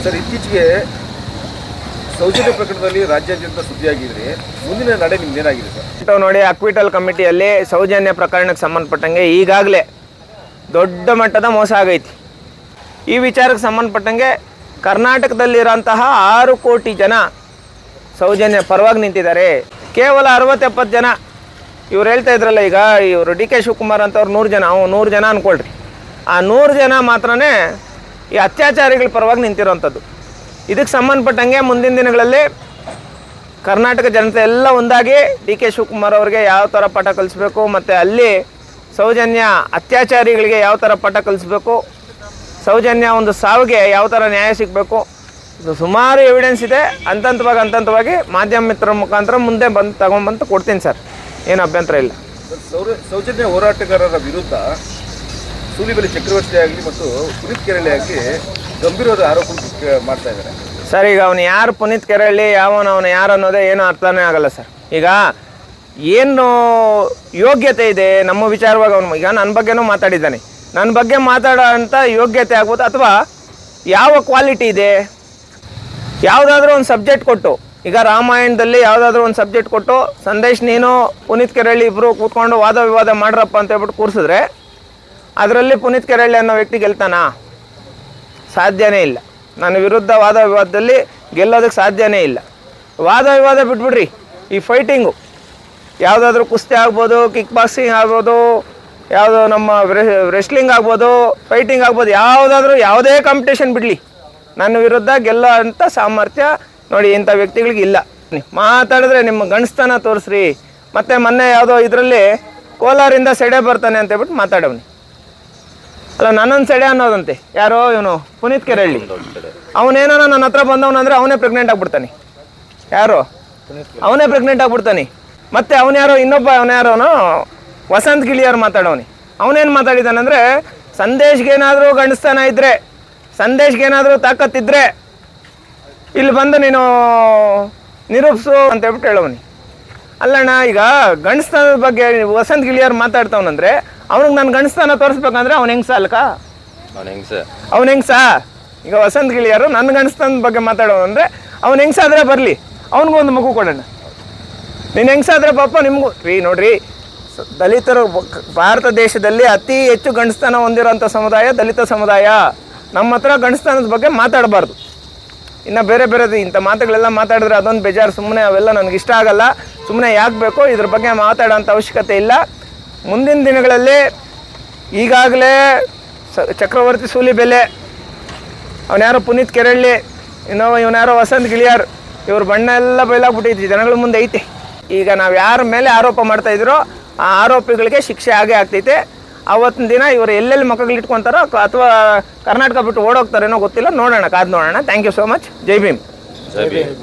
Sir, ಇತ್ತೀಚೆಗೆ ಸೌಜನ್ಯ ಪ್ರಕರಣದಲ್ಲಿ ರಾಜ್ಯಾದ್ಯಂತ ಸುದ್ದಿಯಾಗಿದ್ರೆ ಮುಂದಿನ ನಡೆ ನಿಮ್ದೇನಾಗಿದೆ ಸರ್? ನೋಡಿ, ಅಕ್ವಿಟಲ್ ಕಮಿಟಿಯಲ್ಲಿ ಸೌಜನ್ಯ ಪ್ರಕರಣಕ್ಕೆ ಸಂಬಂಧಪಟ್ಟಂಗೆ ಈಗಾಗಲೇ ದೊಡ್ಡ ಮಟ್ಟದ ಮೋಸ ಆಗೈತಿ. ಈ ವಿಚಾರಕ್ಕೆ ಸಂಬಂಧಪಟ್ಟಂಗೆ ಕರ್ನಾಟಕದಲ್ಲಿರೋಂತಹ 6 ಕೋಟಿ ಜನ ಸೌಜನ್ಯ ಪರವಾಗಿ ನಿಂತಿದ್ದಾರೆ. ಕೇವಲ 60-70 ಜನ ಇವ್ರು ಹೇಳ್ತಾ ಇದ್ರಲ್ಲ, ಈಗ ಇವರು ಡಿ ಕೆ ಶಿವಕುಮಾರ್ ಅಂತವ್ರು 100 ಜನ, 100 ಜನ ಅಂದ್ಕೊಳ್ರಿ. ಆ 100 ಜನ ಮಾತ್ರನೇ ಈ ಅತ್ಯಾಚಾರಿಗಳ ಪರವಾಗಿ ನಿಂತಿರೋವಂಥದ್ದು. ಇದಕ್ಕೆ ಸಂಬಂಧಪಟ್ಟಂಗೆ ಮುಂದಿನ ದಿನಗಳಲ್ಲಿ ಕರ್ನಾಟಕ ಜನತೆ ಎಲ್ಲ ಒಂದಾಗಿ ಡಿ ಕೆ ಶಿವಕುಮಾರ್ ಅವ್ರಿಗೆ ಯಾವ ಥರ ಪಾಠ ಕಲಿಸ್ಬೇಕು, ಮತ್ತು ಅಲ್ಲಿ ಸೌಜನ್ಯ ಅತ್ಯಾಚಾರಿಗಳಿಗೆ ಯಾವ ಥರ ಪಾಠ ಕಲಿಸ್ಬೇಕು, ಸೌಜನ್ಯ ಒಂದು ಸಾವಿಗೆ ಯಾವ ಥರ ನ್ಯಾಯ ಸಿಗಬೇಕು, ಇದು ಸುಮಾರು ಎವಿಡೆನ್ಸ್ ಇದೆ. ಹಂತವಾಗಿ ಮಾಧ್ಯಮ ಮಿತ್ರರ ಮುಖಾಂತರ ಮುಂದೆ ಬಂದು ತಗೊಂಡ್ಬಂದು ಕೊಡ್ತೀನಿ ಸರ್, ಏನು ಅಭ್ಯಂತರ ಇಲ್ಲ. ಸೌಜನ್ಯ ಹೋರಾಟಗಾರರ ವಿರುದ್ಧ ಸೂಲಿಬೆಲೆ ಚಕ್ರವರ್ತಿ ಆಗಲಿ ಮತ್ತು ಪುನೀತ್ ಕೆರಳಿ ಆಗಲಿ ಗಂಭೀರವಾದ ಆರೋಪ ಮಾಡ್ತಾ ಇದ್ದಾರೆ ಸರ್. ಈಗ ಅವನು ಯಾರು ಪುನೀತ್ ಕೆರಳಿ, ಅವನು ಯಾರು ಅನ್ನೋದೇ ಏನೂ ಅರ್ಥನೇ ಆಗಲ್ಲ ಸರ್. ಈಗ ಏನು ಯೋಗ್ಯತೆ ಇದೆ ನಮ್ಮ ವಿಚಾರವಾಗಿ ಅವನು, ಈಗ ನನ್ನ ಬಗ್ಗೆನೂ ಮಾತಾಡಿದ್ದಾನೆ, ನನ್ನ ಬಗ್ಗೆ ಮಾತಾಡೋ ಅಂಥ ಯೋಗ್ಯತೆ ಆಗ್ಬೋದು, ಅಥವಾ ಯಾವ ಕ್ವಾಲಿಟಿ ಇದೆ. ಯಾವುದಾದ್ರೂ ಒಂದು ಸಬ್ಜೆಕ್ಟ್ ಕೊಟ್ಟು, ಈಗ ರಾಮಾಯಣದಲ್ಲಿ ಯಾವುದಾದ್ರೂ ಒಂದು ಸಬ್ಜೆಕ್ಟ್ ಕೊಟ್ಟು ಸಂದೇಶ್ ನೀನು ಪುನೀತ್ ಕೆರಳಿ ಇಬ್ಬರು ಕೂತ್ಕೊಂಡು ವಾದ ವಿವಾದ ಮಾಡ್ರಪ್ಪ ಅಂತ ಹೇಳ್ಬಿಟ್ಟು ಕೂರಿಸಿದ್ರೆ ಅದರಲ್ಲಿ ಪುನೀತ್ ಕೆರಳಿ ಅನ್ನೋ ವ್ಯಕ್ತಿ ಗೆಲ್ತಾನಾ? ಸಾಧ್ಯನೇ ಇಲ್ಲ. ನನ್ನ ವಿರುದ್ಧ ವಾದ ವಿವಾದದಲ್ಲಿ ಗೆಲ್ಲೋದಕ್ಕೆ ಸಾಧ್ಯನೇ ಇಲ್ಲ. ವಾದ ವಿವಾದ ಬಿಟ್ಬಿಡ್ರಿ, ಈ ಫೈಟಿಂಗು ಯಾವುದಾದ್ರೂ ಕುಸ್ತಿ ಆಗ್ಬೋದು, ಕಿಕ್ ಬಾಕ್ಸಿಂಗ್ ಆಗ್ಬೋದು, ಯಾವುದೋ ನಮ್ಮ ರೆಸ್ಲಿಂಗ್ ಆಗ್ಬೋದು, ಫೈಟಿಂಗ್ ಆಗ್ಬೋದು, ಯಾವುದೇ ಕಾಂಪಿಟೇಷನ್ ಬಿಡಲಿ, ನನ್ನ ವಿರುದ್ಧ ಗೆಲ್ಲೋ ಅಂಥ ಸಾಮರ್ಥ್ಯ ನೋಡಿ ಇಂಥ ವ್ಯಕ್ತಿಗಳಿಗೆ ಇಲ್ಲ. ಮಾತಾಡಿದ್ರೆ ನಿಮ್ಮ ಗಂಡಸ್ತನ ತೋರಿಸ್ರಿ. ಮತ್ತು ಮೊನ್ನೆ ಯಾವುದೋ ಇದರಲ್ಲಿ ಕೋಲಾರಿಂದ ಸೆಡೆ ಬರ್ತಾನೆ ಅಂತ ಹೇಳ್ಬಿಟ್ಟು ಮಾತಾಡೋನು. ಅಲ್ಲ, ನನ್ನೊಂದು ಸೆಡೆ ಅನ್ನೋದಂತೆ. ಯಾರೋ ಇವನು ಪುನೀತ್ ಕೆರಳಿ, ಅವನೇನೋ ನನ್ನ ಹತ್ರ ಬಂದವನಂದರೆ ಅವನೇ ಪ್ರೆಗ್ನೆಂಟ್ ಆಗ್ಬಿಡ್ತಾನೆ. ಯಾರೋ ಅವನೇ ಪ್ರೆಗ್ನೆಂಟ್ ಆಗ್ಬಿಡ್ತಾನೆ. ಮತ್ತು ಅವನ್ಯಾರೋ ಅವನ್ಯಾರೋನೋ ವಸಂತ್ ಗಿಳಿಯಾರು ಮಾತಾಡೋನಿ. ಅವನೇನು ಮಾತಾಡಿದ್ದಾನಂದರೆ, ಸಂದೇಶ್ಗೇನಾದರೂ ಗಂಡಸ್ತನ ಇದ್ದರೆ, ಸಂದೇಶ್ಗೇನಾದರೂ ತಾಕತ್ತಿದ್ರೆ ಇಲ್ಲಿ ಬಂದು ನೀನು ನಿರೂಪಿಸು ಅಂತ ಹೇಳ್ಬಿಟ್ಟು ಹೇಳೋನಿ. ಅಲ್ಲಣ್ಣ, ಈಗ ಗಂಡಸ್ತನದ ಬಗ್ಗೆ ವಸಂತ್ ಗಿಳಿಯಾರು ಮಾತಾಡ್ತಾವನಂದರೆ ಅವ್ನಿಗೆ ನಾನು ಗಂಡಸ್ತನ ತೋರಿಸ್ಬೇಕಂದ್ರೆ ಅವ್ನು ಹೆಂಗೆ ಸಾಲ್ಕ? ಅವ್ನು ಹೆಂಗ್ಸ? ಈಗ ವಸಂತ್ ಗಿಳಿಯಾರು ನನ್ನ ಗಂಡಸ್ತನದ ಬಗ್ಗೆ ಮಾತಾಡೋವಂದರೆ ಅವ್ನು ಹೆಂಗ್ಸಾದ್ರೆ ಬರಲಿ, ಅವ್ನಿಗೂ ಒಂದು ಮಗು ಕೊಡೋಣ. ನೀನು ಹೆಂಗ್ಸಾದ್ರೆ ಪಾಪ ನಿಮಗೂ ನೋಡ್ರಿ, ದಲಿತರು ಭಾರತ ದೇಶದಲ್ಲಿ ಅತಿ ಹೆಚ್ಚು ಗಂಡಸ್ತನ ಹೊಂದಿರೋಂಥ ಸಮುದಾಯ ದಲಿತ ಸಮುದಾಯ. ನಮ್ಮ ಹತ್ರ ಗಂಡಸ್ತನದ ಬಗ್ಗೆ ಮಾತಾಡಬಾರ್ದು. ಇನ್ನು ಬೇರೆ ಇಂಥ ಮಾತುಗಳೆಲ್ಲ ಮಾತಾಡಿದ್ರೆ ಅದೊಂದು ಬೇಜಾರು. ಸುಮ್ಮನೆ ಅವೆಲ್ಲ ನನಗೆ ಇಷ್ಟ ಆಗಲ್ಲ. ಸುಮ್ಮನೆ ಯಾಕೆ ಬೇಕು, ಇದ್ರ ಬಗ್ಗೆ ಮಾತಾಡೋಂಥ ಅವಶ್ಯಕತೆ ಇಲ್ಲ. ಮುಂದಿನ ದಿನಗಳಲ್ಲಿ ಈಗಾಗಲೇ ಚಕ್ರವರ್ತಿ ಸೂಲಿಬೆಲೆ, ಅವನ್ಯಾರೋ ಪುನೀತ್ ಕೆರಳಿ, ಇವನ್ಯಾರೋ ವಸಂತ್ ಗಿಳಿಯಾರ್, ಇವ್ರ ಬಣ್ಣ ಎಲ್ಲ ಬಯಲಾಗ್ಬಿಟ್ಟೈತಿ, ಜನಗಳ ಮುಂದೆ ಐತೆ. ಈಗ ನಾವು ಯಾರ ಮೇಲೆ ಆರೋಪ ಮಾಡ್ತಾ ಇದ್ರೋ ಆ ಆರೋಪಿಗಳಿಗೆ ಶಿಕ್ಷೆ ಆಗೇ ಆಗ್ತೈತೆ. ಆವತ್ತಿನ ದಿನ ಇವರು ಎಲ್ಲೆಲ್ಲಿ ಮಕ್ಕಳು ಇಟ್ಕೊತಾರೋ ಅಥವಾ ಕರ್ನಾಟಕ ಬಿಟ್ಟು ಓಡೋಗ್ತಾರೇನೋ ಗೊತ್ತಿಲ್ಲ. ನೋಡೋಣ, ಕಾದು ನೋಡೋಣ. Thank you so much. ಜೈ ಭೀಮ್.